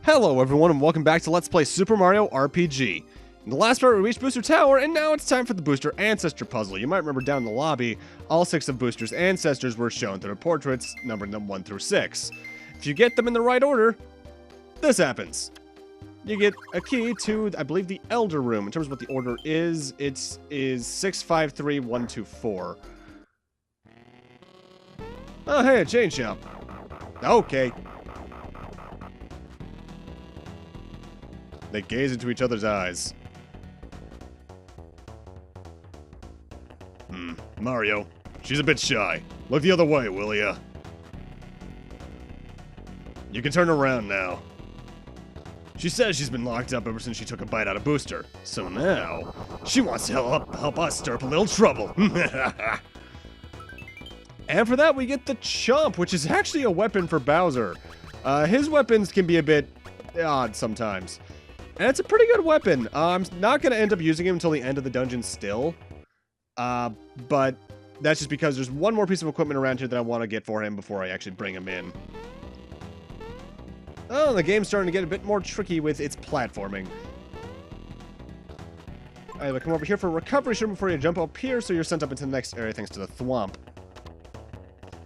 Hello everyone and welcome back to Let's Play Super Mario RPG. In the last part we reached Booster Tower and now it's time for the Booster Ancestor Puzzle. You might remember down in the lobby, all 6 of Booster's ancestors were shown through their portraits, numbering them 1 through 6. If you get them in the right order, this happens. You get a key to, I believe, the Elder Room. In terms of what the order is, it is 653124. Oh hey, a chain shop. Okay. They gaze into each other's eyes. Mario, she's a bit shy. Look the other way, will ya? You can turn around now. She says she's been locked up ever since she took a bite out of Booster. So now, she wants to help us stir up a little trouble. And for that, we get the Chomp, which is actually a weapon for Bowser. His weapons can be a bit odd sometimes. And it's a pretty good weapon. I'm not going to end up using him until the end of the dungeon still. But that's just because there's one more piece of equipment around here that I want to get for him before I actually bring him in. Oh, the game's starting to get a bit more tricky with its platforming. Alright, we'll come over here for a recovery shroom before you jump up here, so you're sent up into the next area thanks to the thwomp.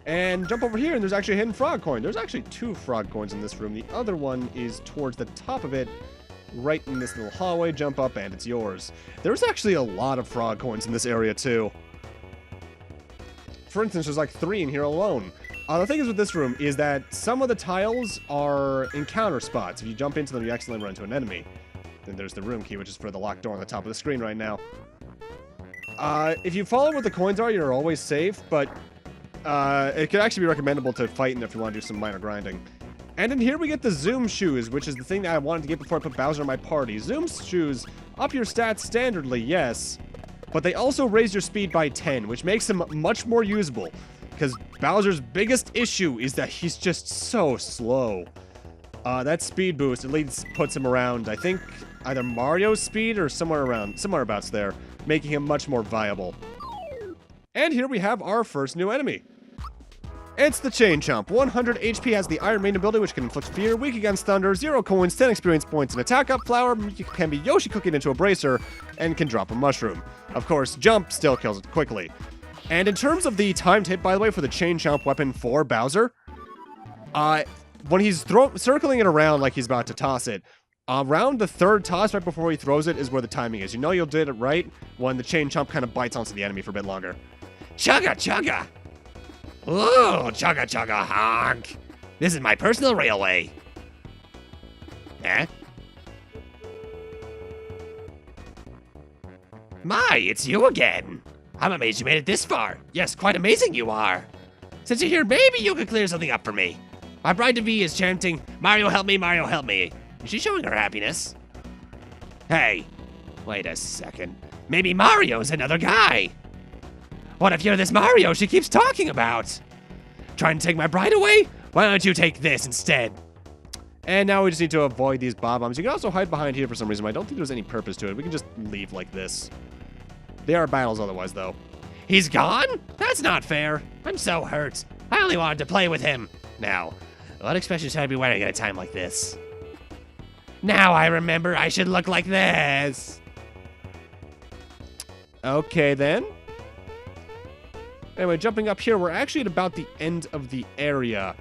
And jump over here, and there's actually a hidden frog coin. There's actually 2 frog coins in this room. The other one is towards the top of it, right in this little hallway. Jump up, and it's yours. There's actually a lot of frog coins in this area, too. For instance, there's like 3 in here alone. The thing is with this room is that some of the tiles are encounter spots. If you jump into them, you accidentally run into an enemy. Then there's the room key, which is for the locked door on the top of the screen right now. If you follow what the coins are, you're always safe, but it could actually be recommendable to fight in if you want to do some minor grinding. And in here we get the Zoom Shoes, which is the thing that I wanted to get before I put Bowser in my party. Zoom Shoes up your stats standardly, yes, but they also raise your speed by 10, which makes them much more usable. Because Bowser's biggest issue is that he's just so slow. That speed boost at least puts him around, I think, either Mario's speed or somewhere abouts there, making him much more viable. And here we have our first new enemy. It's the Chain Chomp. 100 HP, has the Iron Maiden ability, which can inflict fear, weak against thunder, 0 coins, 10 experience points, an attack up flower, can be Yoshi cooking into a bracer, and can drop a mushroom. Of course, jump still kills it quickly. And in terms of the timed hit, by the way, for the Chain Chomp weapon for Bowser, when he's circling it around like he's about to toss it, around the 3rd toss, right before he throws it, is where the timing is. You know you'll did it right when the Chain Chomp kind of bites onto the enemy for a bit longer. Chugga chugga! Ooh, chugga chugga honk! This is my personal railway. Eh? My, it's you again. I'm amazed you made it this far. Yes, quite amazing you are. Since you're here, maybe you could clear something up for me. My bride-to-be is chanting, Mario help me, Mario help me. Is she showing her happiness? Hey, wait a second. Maybe Mario's another guy. What if you're this Mario she keeps talking about? Trying to take my bride away? Why don't you take this instead? And now we just need to avoid these bob-ombs. You can also hide behind here for some reason, but I don't think there's any purpose to it. We can just leave like this. They are battles otherwise, though. He's gone? That's not fair. I'm so hurt. I only wanted to play with him. Now, what expression should I be wearing at a time like this? Now I remember I should look like this. Okay, then. Anyway, jumping up here, we're actually at about the end of the area.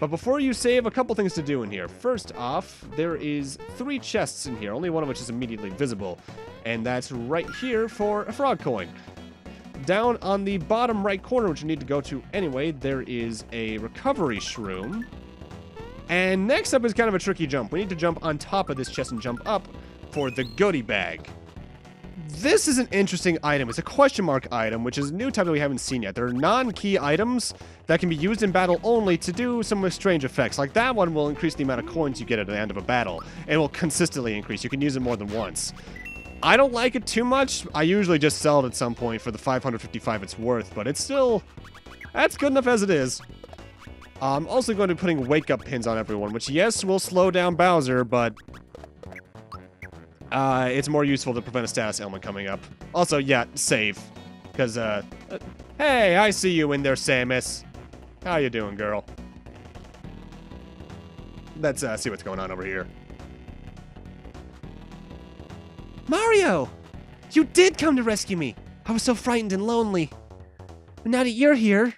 But before you save, a couple things to do in here. First off, there is 3 chests in here, only one of which is immediately visible. And that's right here for a frog coin. Down on the bottom right corner, which you need to go to anyway, there is a recovery shroom. And next up is kind of a tricky jump. We need to jump on top of this chest and jump up for the goodie bag. This is an interesting item. It's a question mark item, which is a new type that we haven't seen yet. There are non-key items that can be used in battle only to do some strange effects. Like that one will increase the amount of coins you get at the end of a battle. It will consistently increase. You can use it more than once. I don't like it too much. I usually just sell it at some point for the 555 it's worth, but it's still... that's good enough as it is. I'm also going to be putting wake-up pins on everyone, which, yes, will slow down Bowser, but... it's more useful to prevent a status ailment coming up. Also, yeah, save. Because, hey, I see you in there, Samus. How you doing, girl? Let's see what's going on over here. Mario! You did come to rescue me! I was so frightened and lonely. But now that you're here...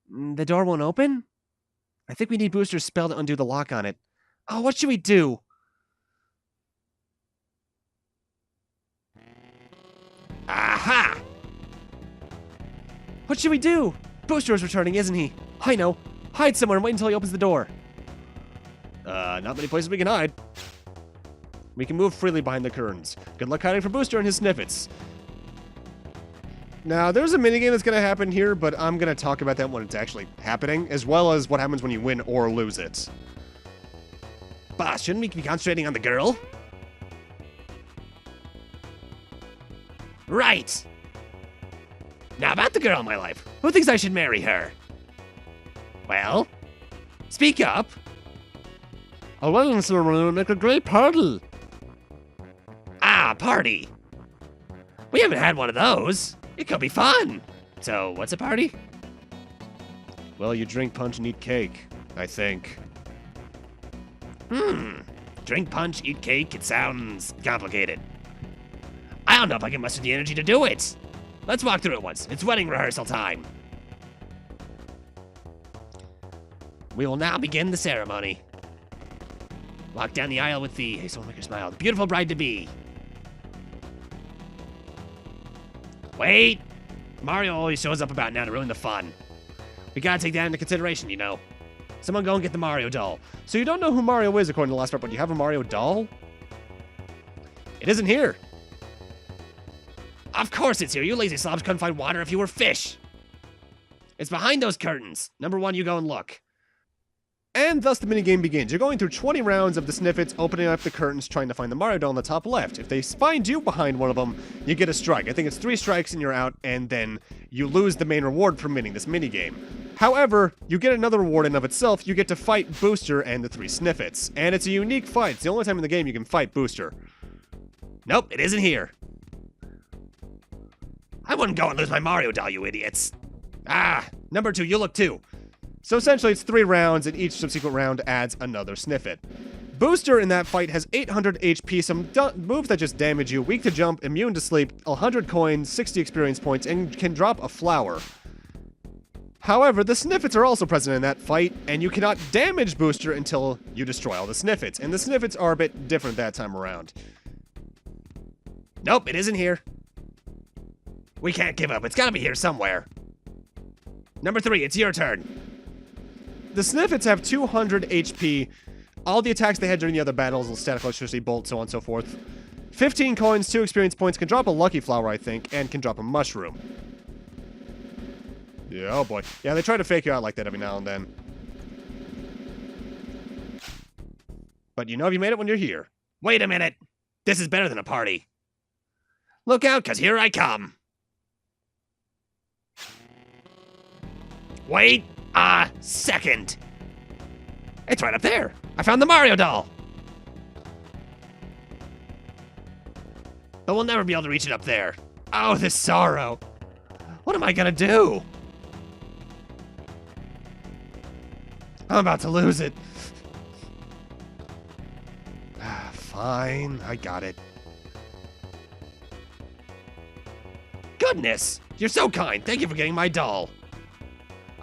The door won't open? I think we need Booster's spell to undo the lock on it. Oh, what should we do? Aha! What should we do? Booster is returning, isn't he? I know. Hide somewhere and wait until he opens the door. Not many places we can hide. We can move freely behind the curtains. Good luck hiding from Booster and his sniffets. Now, there's a minigame that's going to happen here, but I'm going to talk about that when it's actually happening, as well as what happens when you win or lose it. Boss, shouldn't we be concentrating on the girl? Right! Now about the girl in my life. Who thinks I should marry her? Well, speak up. A wedding ceremony would make a great party. Ah, party. We haven't had one of those. It could be fun. So, what's a party? Well, you drink punch and eat cake, I think. Drink punch, eat cake, it sounds complicated. I don't know if I can muster the energy to do it. Let's walk through it once. It's wedding rehearsal time. We will now begin the ceremony. Walk down the aisle with the, hey, someone make her smile, the beautiful bride-to-be. Wait! Mario always shows up about now to ruin the fun. We gotta take that into consideration, you know. Someone go and get the Mario doll. So you don't know who Mario is according to the last part, but you have a Mario doll? It isn't here. Of course it's here. You lazy slobs couldn't find water if you were fish. It's behind those curtains. Number 1, you go and look. And thus the minigame begins. You're going through 20 rounds of the sniffets, opening up the curtains, trying to find the Mario doll on the top left. If they find you behind one of them, you get a strike. I think it's 3 strikes and you're out, and then you lose the main reward from winning this minigame. However, you get another reward in and of itself. You get to fight Booster and the 3 sniffets. And it's a unique fight. It's the only time in the game you can fight Booster. Nope, it isn't here. I wouldn't go and lose my Mario doll, you idiots. Ah, number 2, you look too. So essentially it's 3 rounds, and each subsequent round adds another sniffet. Booster in that fight has 800 HP, some moves that just damage you, weak to jump, immune to sleep, 100 coins, 60 experience points, and can drop a flower. However, the sniffets are also present in that fight, and you cannot damage Booster until you destroy all the sniffets, and the sniffets are a bit different that time around. Nope, it isn't here. We can't give up, it's gotta be here somewhere. Number 3, it's your turn. The sniffets have 200 HP. All the attacks they had during the other battles will static electricity, bolt, so on and so forth. 15 coins, 2 experience points, can drop a lucky flower, I think, and can drop a mushroom. Yeah, oh boy. Yeah, they try to fake you out like that every now and then. But you know if you made it when you're here. Wait a minute. This is better than a party. Look out, 'cause here I come. Wait a second. It's right up there. I found the Mario doll. But we'll never be able to reach it up there. Oh, the sorrow. What am I gonna do? I'm about to lose it. Fine, I got it. Goodness, you're so kind. Thank you for getting my doll.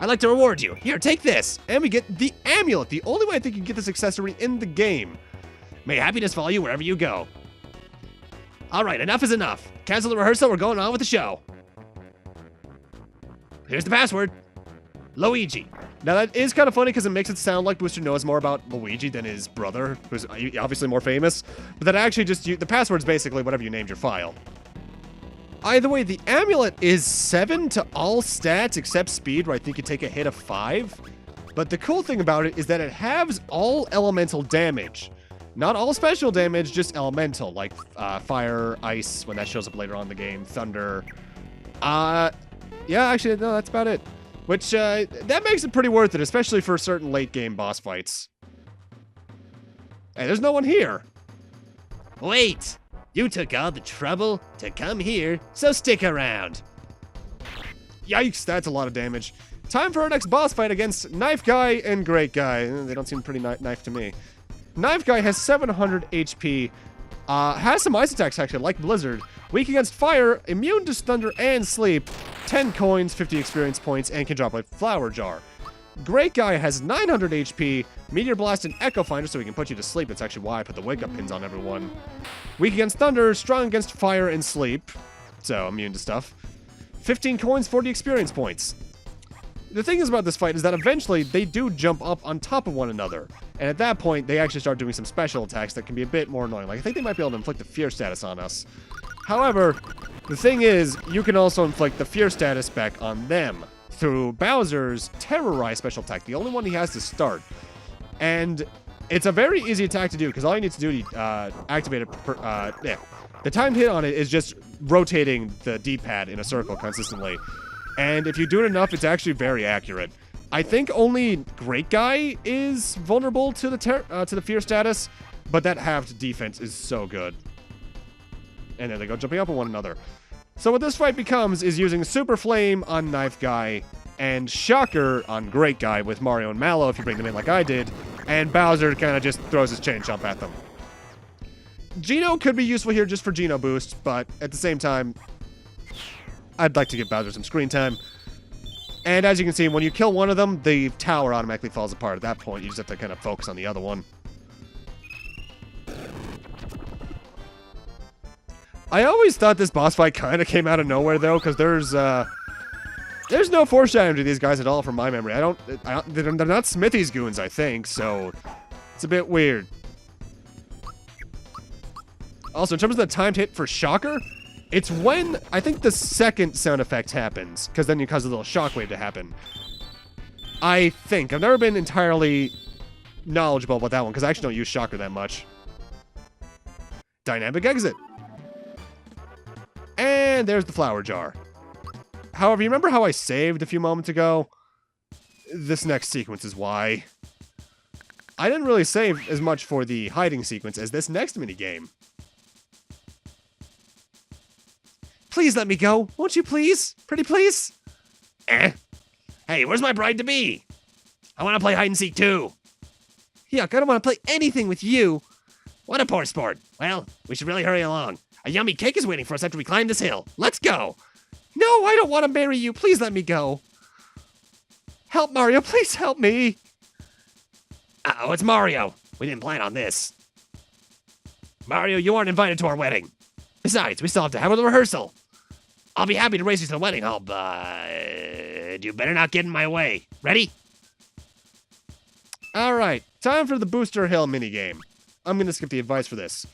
I'd like to reward you. Here, take this. And we get the amulet, the only way I think you can get this accessory in the game. May happiness follow you wherever you go. All right, enough is enough. Cancel the rehearsal, we're going on with the show. Here's the password. Luigi. Now that is kind of funny because it makes it sound like Booster knows more about Luigi than his brother, who's obviously more famous. But that actually just, the password's basically whatever you named your file. Either way, the amulet is 7 to all stats except speed, where I think you take a hit of 5. But the cool thing about it is that it halves all elemental damage. Not all special damage, just elemental, like fire, ice, when that shows up later on in the game, thunder. Yeah, actually, no, that's about it. Which, that makes it pretty worth it, especially for certain late game boss fights. Hey, there's no one here. Wait! You took all the trouble to come here, so stick around. Yikes, that's a lot of damage. Time for our next boss fight against Knife Guy and Grate Guy. They don't seem pretty knife to me. Knife Guy has 700 HP. Has some ice attacks, actually, like Blizzard. Weak against fire, immune to thunder and sleep. 10 coins, 50 experience points, and can drop a flower jar. Great Guy has 900 HP, Meteor Blast, and Echo Finder, so he can put you to sleep. That's actually why I put the wake-up pins on everyone. Weak against thunder, strong against fire and sleep, so immune to stuff. 15 coins, 40 experience points. The thing is about this fight is that eventually they do jump up on top of one another. And at that point, they actually start doing some special attacks that can be a bit more annoying. Like, I think they might be able to inflict the fear status on us. However, the thing is, you can also inflict the fear status back on them through Bowser's Terrorize special attack, the only one he has to start. And it's a very easy attack to do, because all you need to do to activate it, the timed hit on it is just rotating the D-pad in a circle consistently. And if you do it enough, it's actually very accurate. I think only Great Guy is vulnerable to the fear status, but that halved defense is so good. And then they go jumping up on one another. So what this fight becomes is using Super Flame on Knife Guy and Shocker on Great Guy with Mario and Mallow if you bring them in like I did, and Bowser kind of just throws his chain jump at them. Geno could be useful here just for Geno boost, but at the same time, I'd like to give Bowser some screen time. And as you can see, when you kill one of them, the tower automatically falls apart. At that point, you just have to kind of focus on the other one. I always thought this boss fight kind of came out of nowhere, though, because there's no foreshadowing to these guys at all from my memory. They're not Smithy's goons, I think, so it's a bit weird. Also, in terms of the timed hit for Shocker, it's when, I think, the second sound effect happens, because then you cause a little shockwave to happen. I think. I've never been entirely knowledgeable about that one, because I actually don't use Shocker that much. Dynamic exit. And there's the flower jar. However, you remember how I saved a few moments ago? This next sequence is why. I didn't really save as much for the hiding sequence as this next minigame. Please let me go. Won't you please? Pretty please? Hey, where's my bride-to-be? I want to play hide-and-seek too. Yuck, I don't want to play anything with you. What a poor sport. Well, we should really hurry along. A yummy cake is waiting for us after we climb this hill. Let's go. No, I don't want to marry you. Please let me go. Help, Mario. Please help me. Uh-oh, it's Mario. We didn't plan on this. Mario, you aren't invited to our wedding. Besides, we still have to have a rehearsal. I'll be happy to race you to the wedding hall, but you better not get in my way. Ready? Alright, time for the Booster Hill minigame. I'm going to skip the advice for this.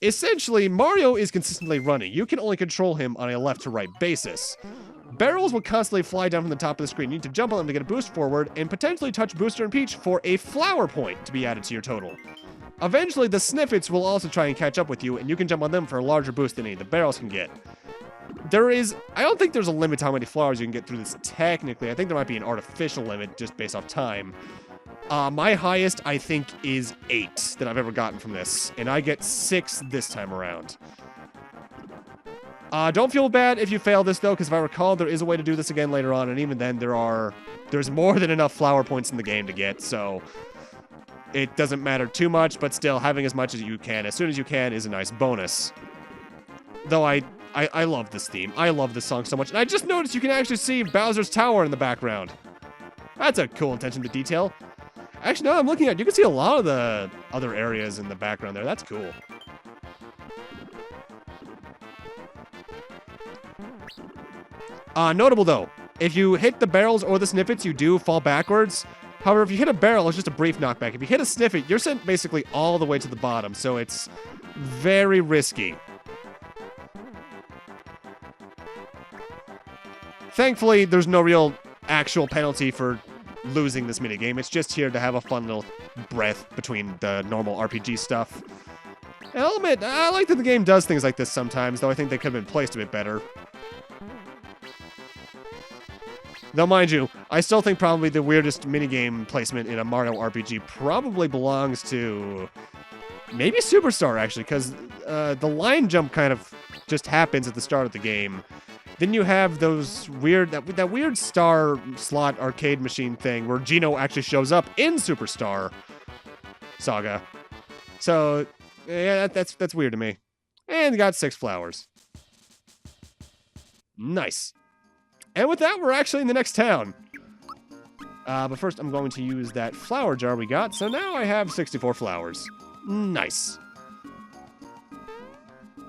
Essentially, Mario is consistently running. You can only control him on a left-to-right basis. Barrels will constantly fly down from the top of the screen. You need to jump on them to get a boost forward, and potentially touch Booster and Peach for a flower point to be added to your total. Eventually, the Sniffets will also try and catch up with you, and you can jump on them for a larger boost than any of the barrels can get. I don't think there's a limit to how many flowers you can get through this technically. I think there might be an artificial limit just based off time. My highest, I think, is 8 that I've ever gotten from this, and I get 6 this time around. Don't feel bad if you fail this, though, because if I recall, there is a way to do this again later on, and even then, there's more than enough flower points in the game to get, so it doesn't matter too much, but still, having as much as you can, as soon as you can, is a nice bonus. Though I love this theme. I love this song so much, and I just noticed you can actually see Bowser's Tower in the background. That's a cool attention to detail. Actually, now I'm looking at it, you can see a lot of the other areas in the background there. That's cool. Notable, though, if you hit the barrels or the snippets, you do fall backwards. However, if you hit a barrel, it's just a brief knockback. If you hit a snippet, you're sent basically all the way to the bottom, so it's very risky. Thankfully, there's no real actual penalty for losing this minigame. It's just here to have a fun little breath between the normal RPG stuff. And I'll admit, I like that the game does things like this sometimes, though I think they could have been placed a bit better. Though, mind you, I still think probably the weirdest minigame placement in a Mario RPG probably belongs to maybe Superstar, actually, because the line jump kind of just happens at the start of the game. Then you have those weird, that weird star slot arcade machine thing where Geno actually shows up in Superstar Saga. So Yeah, that's weird to me. And got 6 flowers. Nice. And with that, we're actually in the next town. But first, I'm going to use that flower jar we got. So now I have 64 flowers. Nice.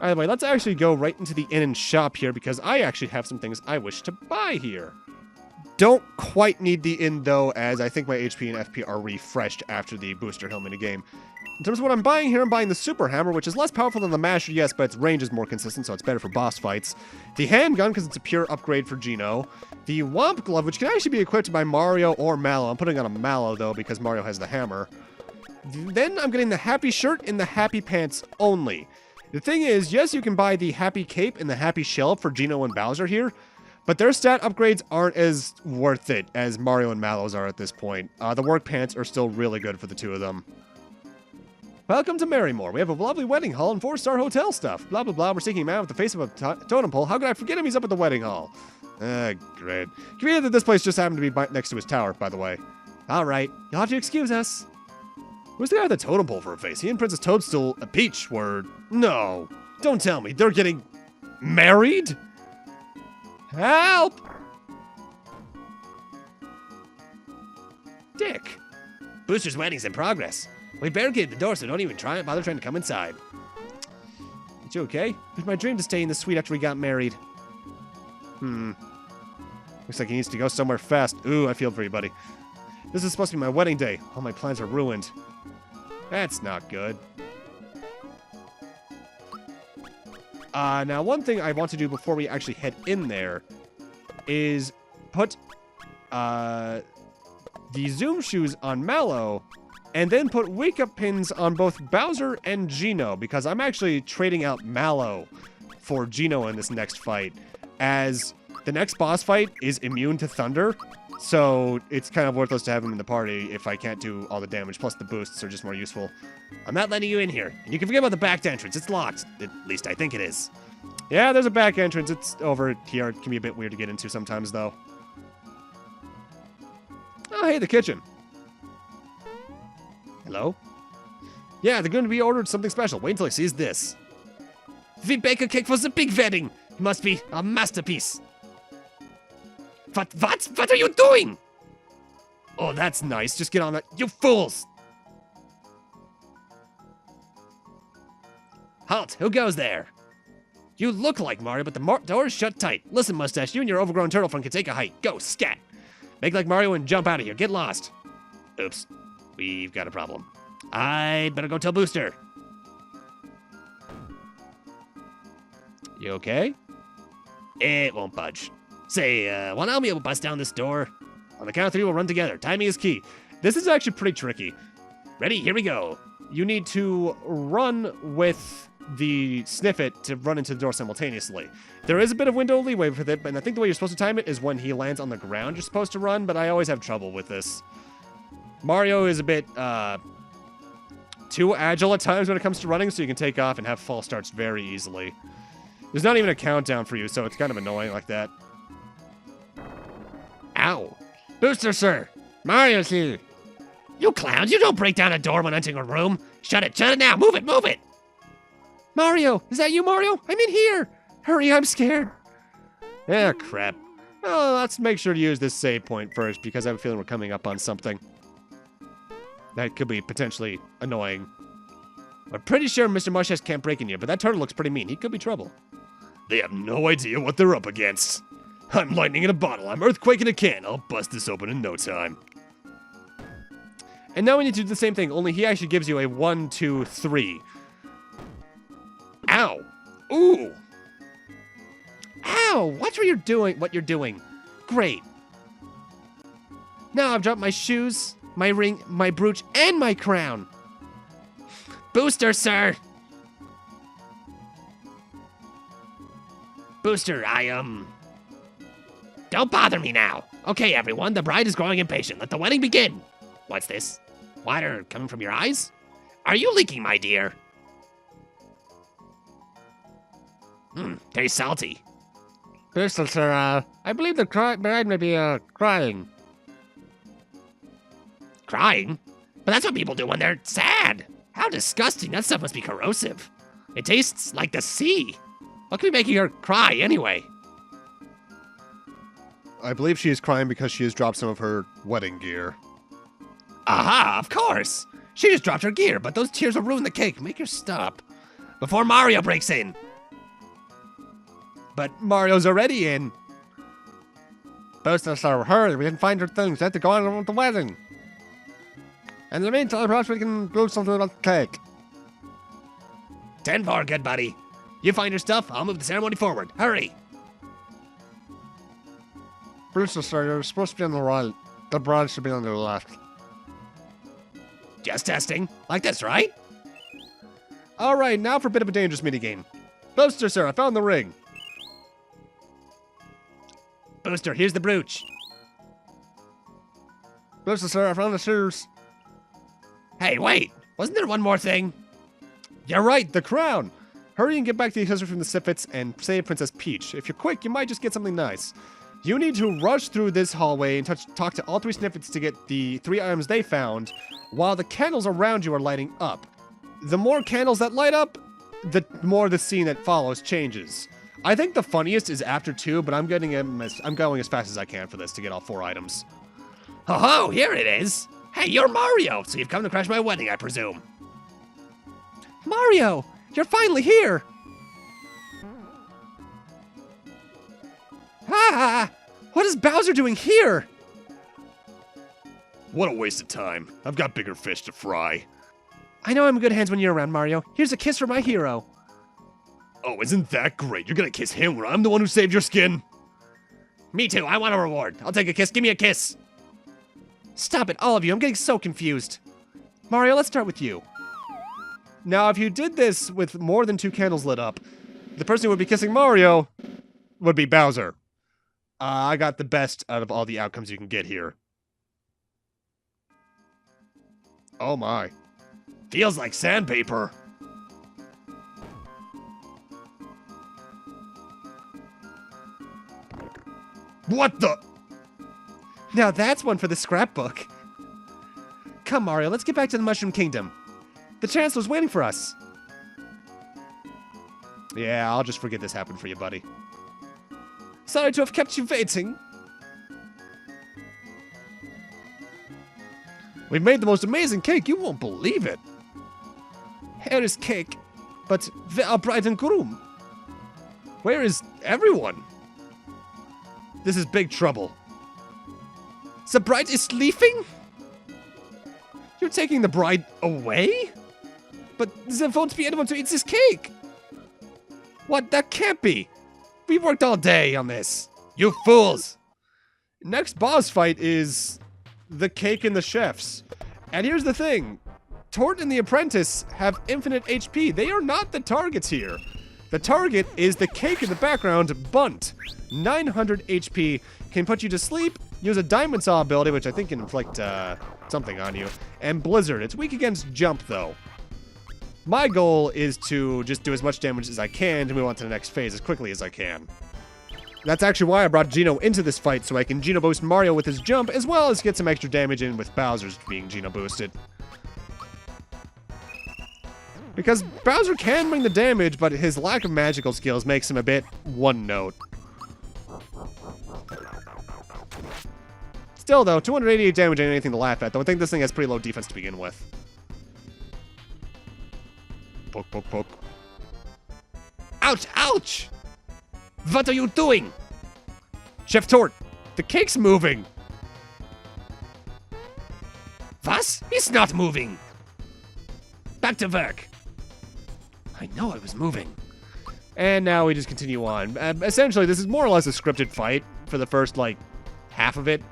Anyway, let's actually go right into the inn and shop here because I actually have some things I wish to buy here. Don't quite need the inn, though, as I think my HP and FP are refreshed after the Booster Hill minigame. In terms of what I'm buying here, I'm buying the Super Hammer, which is less powerful than the Masher, yes, but its range is more consistent, so it's better for boss fights. The Handgun, because it's a pure upgrade for Geno. The Womp Glove, which can actually be equipped by Mario or Mallow. I'm putting on a Mallow, though, because Mario has the hammer. Then I'm getting the Happy Shirt and the Happy Pants only. The thing is, yes, you can buy the Happy Cape and the Happy Shell for Geno and Bowser here, but their stat upgrades aren't as worth it as Mario and Mallow's are at this point. The Work Pants are still really good for the two of them. Welcome to Marrymore. We have a lovely wedding hall and 4-star hotel stuff. Blah, blah, blah. We're seeking a man with the face of a totem pole. How could I forget him? He's up at the wedding hall. Great. Convenient that this place just happened to be next to his tower, by the way. All right. You'll have to excuse us. Who's the guy with the totem pole for a face? He and Princess Toadstool, a Peach, were... No. Don't tell me. They're getting... married? Help! Dick. Booster's wedding's in progress. We barricaded the door, so don't even bother trying to come inside. You okay? It was my dream to stay in the suite after we got married. Looks like he needs to go somewhere fast. Ooh, I feel for you, buddy. This is supposed to be my wedding day. All my plans are ruined. That's not good. Now, one thing I want to do before we actually head in there is put the Zoom shoes on Mallow and then put wake-up pins on both Bowser and Geno, because I'm actually trading out Mallow for Geno in this next fight, as the next boss fight is immune to Thunder, so it's kind of worthless to have him in the party if I can't do all the damage, plus the boosts are just more useful. I'm not letting you in here, and you can forget about the back entrance. It's locked. At least I think it is. Yeah, there's a back entrance. It's over here. It can be a bit weird to get into sometimes, though. Oh, hey, the kitchen. Hello? Yeah, they're going to be ordered something special. Wait until he sees this. We bake a cake for the big wedding. It must be a masterpiece. What are you doing? Oh, that's nice. Just get on that. You fools! Halt! Who goes there? You look like Mario, but the door is shut tight. Listen, Mustache, you and your overgrown turtle friend can take a hike. Go, scat! Make like Mario and jump out of here. Get lost. Oops. We've got a problem. I'd better go tell Booster. You okay? It won't budge. Say, wanna help me bust down this door? On the count of 3, we'll run together. Timing is key. This is actually pretty tricky. Ready? Here we go. You need to run with the Sniffet to run into the door simultaneously. There is a bit of window leeway with it, but I think the way you're supposed to time it is when he lands on the ground, you're supposed to run, but I always have trouble with this. Mario is a bit, too agile at times when it comes to running, so you can take off and have false starts very easily. There's not even a countdown for you, so it's kind of annoying like that. Ow. Booster, sir. Mario's here. You clowns, you don't break down a door when entering a room. Shut it now. Move it. Mario! Is that you, Mario? I'm in here! Hurry, I'm scared. Ah, crap. Oh, let's make sure to use this save point first, because I have a feeling we're coming up on something that could be potentially annoying. I'm pretty sure Mr. Mustache can't break in here, but that turtle looks pretty mean. He could be trouble. They have no idea what they're up against. I'm lightning in a bottle. I'm earthquake in a can. I'll bust this open in no time. And now we need to do the same thing, only he actually gives you a 1, 2, 3. Ow. Ooh. Ow! Watch what you're doing. Great. Now I've dropped my shoes, my ring, my brooch, and my crown. Booster, sir. Booster, Don't bother me now. Okay, everyone, the bride is growing impatient. Let the wedding begin. What's this? Water coming from your eyes? Are you leaking, my dear? Very salty. Booster, sir, I believe the bride may be, crying. Crying? But that's what people do when they're sad. How disgusting. That stuff must be corrosive. It tastes like the sea. What could be making her cry anyway? I believe she is crying because she has dropped some of her wedding gear. Aha, of course. She just dropped her gear, but those tears will ruin the cake. Make her stop. Before Mario breaks in. But Mario's already in. Booster, sir, hurry. We didn't find her things. We have to go on with the wedding. In the meantime, perhaps we can do something about the cake. 10-4, good buddy. You find your stuff, I'll move the ceremony forward. Hurry. Booster, sir, you're supposed to be on the right. The bride should be on the left. Just testing. Like this, right? Alright, now for a bit of a dangerous minigame. Booster, sir, I found the ring. Booster, here's the brooch. Booster, sir, I found the shoes. Hey, wait. Wasn't there one more thing? You're right, the crown. Hurry and get back the accessory from the Sifits and save Princess Peach. If you're quick, you might just get something nice. You need to rush through this hallway and talk to all 3 Snippets to get the 3 items they found, while the candles around you are lighting up. The more candles that light up, the more the scene that follows changes. I think the funniest is after 2, but I'm going as fast as I can for this to get all 4 items. Ho-ho, here it is. Hey, you're Mario, so you've come to crash my wedding, I presume. Mario, you're finally here. Ah, what is Bowser doing here? What a waste of time. I've got bigger fish to fry. I know I'm in good hands when you're around, Mario. Here's a kiss for my hero. Oh, isn't that great? You're gonna kiss him when I'm the one who saved your skin? Me too, I want a reward. I'll take a kiss, give me a kiss. Stop it, all of you, I'm getting so confused. Mario, let's start with you. Now, if you did this with more than 2 candles lit up, the person who would be kissing Mario would be Bowser. I got the best out of all the outcomes you can get here. Oh my. Feels like sandpaper. What the? Now that's one for the scrapbook. Come, Mario, let's get back to the Mushroom Kingdom. The Chancellor's waiting for us. Yeah, I'll just forget this happened for you, buddy. Sorry to have kept you waiting. We've made the most amazing cake, you won't believe it. Here is cake, but where are bride and groom? Where is everyone? This is big trouble. The bride is leaving? You're taking the bride away? But there won't be anyone to eat this cake. What? That can't be. We worked all day on this. You fools! Next boss fight is the cake and the chefs. And here's the thing. Tort and the apprentice have infinite HP. They are not the targets here. The target is the cake in the background, Bundt. 900 HP, can put you to sleep, use a diamond saw ability, which I think can inflict something on you, and Blizzard. It's weak against jump, though. My goal is to just do as much damage as I can to move on to the next phase as quickly as I can. That's actually why I brought Geno into this fight, so I can Geno boost Mario with his jump, as well as get some extra damage in with Bowser's being Geno boosted. Because Bowser can bring the damage, but his lack of magical skills makes him a bit one-note. Still, though, 288 damage ain't anything to laugh at, though I think this thing has pretty low defense to begin with. Poke, poke, poke. Ouch, ouch! What are you doing? Chef Tort, the cake's moving. Was? It's not moving. Back to work. I know I was moving. And now we just continue on. Essentially, this is more or less a scripted fight for the first, like, half of it.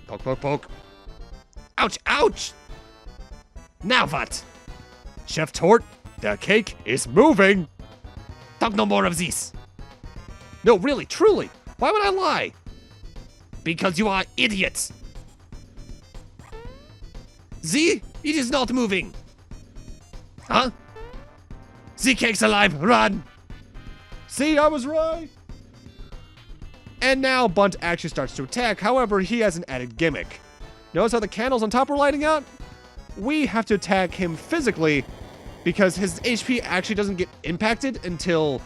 Poke, poke, poke. Ouch, ouch! Now what? Chef Tort, the cake is moving. Talk no more of this. No, really, truly. Why would I lie? Because you are idiots. See? It is not moving. Huh? The cake's alive. Run. See, I was right. And now Bundt actually starts to attack. However, he has an added gimmick. Notice how the candles on top are lighting out? We have to attack him physically because his HP actually doesn't get impacted until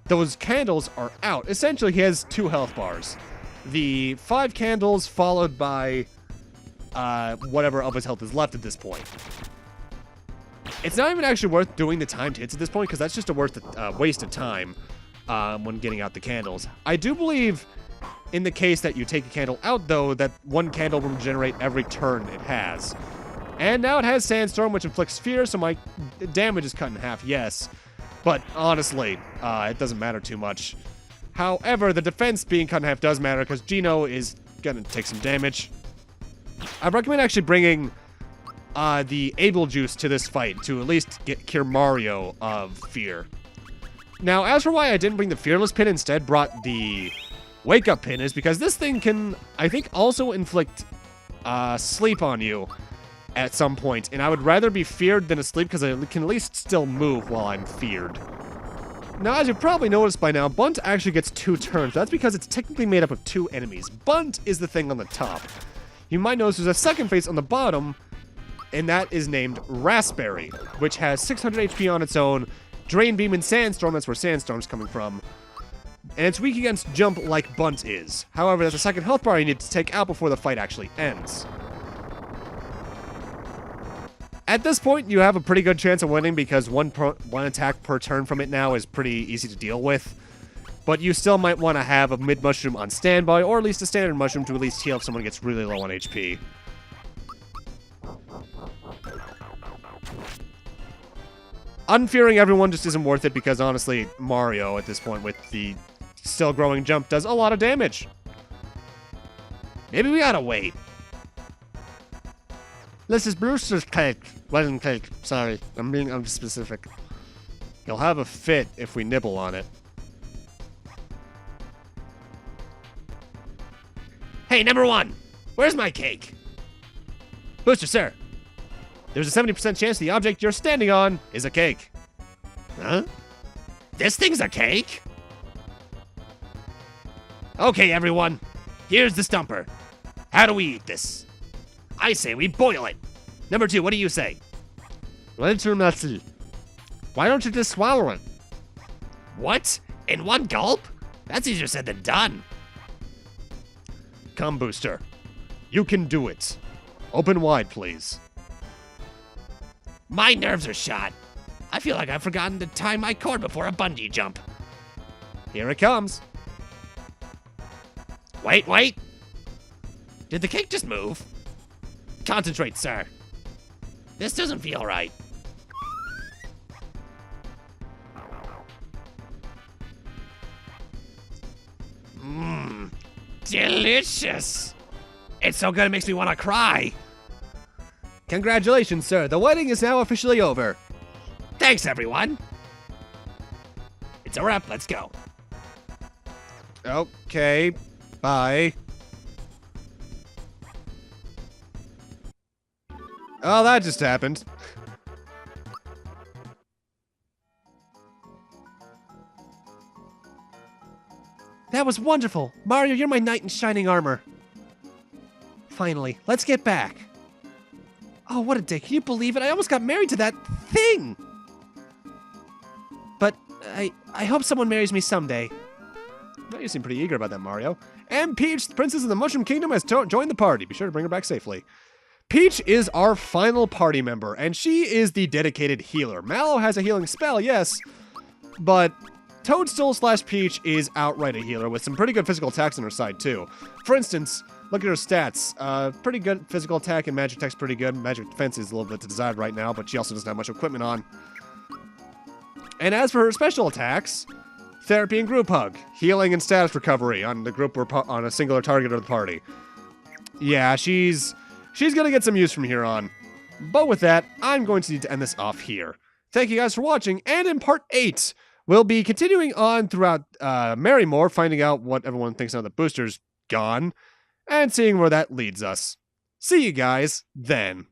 those candles are out. Essentially, he has 2 health bars. The 5 candles followed by whatever of his health is left at this point. It's not even actually worth doing the timed hits at this point because that's just a waste of time when getting out the candles. I do believe in the case that you take a candle out, though, that 1 candle will regenerate every turn it has. And now it has Sandstorm, which inflicts fear, so my damage is cut in half, yes. But honestly, it doesn't matter too much. However, the defense being cut in half does matter because Gino is going to take some damage. I recommend actually bringing the Able Juice to this fight to at least cure Mario of fear. Now, as for why I didn't bring the Fearless pin, instead brought the Wake Up pin, is because this thing can, I think, also inflict sleep on you at some point, and I would rather be feared than asleep because I can at least still move while I'm feared. Now, as you've probably noticed by now, Bundt actually gets 2 turns. That's because it's technically made up of 2 enemies. Bundt is the thing on the top. You might notice there's a second face on the bottom, and that is named Raspberry, which has 600 HP on its own, Drain Beam and Sandstorm, that's where Sandstorm's coming from, and it's weak against Jump like Bundt is. However, there's a second health bar you need to take out before the fight actually ends. At this point, you have a pretty good chance of winning because one attack per turn from it now is pretty easy to deal with. But you still might want to have a mid-mushroom on standby, or at least a standard mushroom to at least heal if someone gets really low on HP. Unfearing everyone just isn't worth it because, honestly, Mario, at this point, with the still growing jump, does a lot of damage. Maybe we gotta wait. This is Brewster's cake. Wedding cake. Sorry, I'm being specific. He'll have a fit if we nibble on it. Hey, number 1, where's my cake? Booster, sir. There's a 70% chance the object you're standing on is a cake. Huh? This thing's a cake? Okay, everyone. Here's the stumper. How do we eat this? I say we boil it. Number 2, what do you say? Way too messy. Why don't you just swallow it? What? In one gulp? That's easier said than done. Come, Booster. You can do it. Open wide, please. My nerves are shot. I feel like I've forgotten to tie my cord before a bungee jump. Here it comes. Wait. Did the cake just move? Concentrate, sir. This doesn't feel right. Mmm. Delicious. It's so good it makes me want to cry. Congratulations, sir. The wedding is now officially over. Thanks, everyone. It's a wrap. Let's go. Okay. Bye. Oh, that just happened. That was wonderful. Mario, you're my knight in shining armor. Finally, let's get back. Oh, what a day. Can you believe it? I almost got married to that thing. But I hope someone marries me someday. Well, you seem pretty eager about that, Mario. And Peach, the princess of the Mushroom Kingdom, has joined the party. Be sure to bring her back safely. Peach is our final party member, and she is the dedicated healer. Mallow has a healing spell, yes, but Toadstool/Peach is outright a healer with some pretty good physical attacks on her side, too. For instance, look at her stats. Pretty good physical attack and magic attack's pretty good. Magic defense is a little bit to desired right now, but she also doesn't have much equipment on. And as for her special attacks, Therapy and Group Hug, healing and status recovery on the group or on a singular target of the party. Yeah, she's gonna get some use from here on. But with that, I'm going to need to end this off here. Thank you guys for watching, and in part 8, we'll be continuing on throughout Marrymore, finding out what everyone thinks now that Booster's gone, and seeing where that leads us. See you guys then.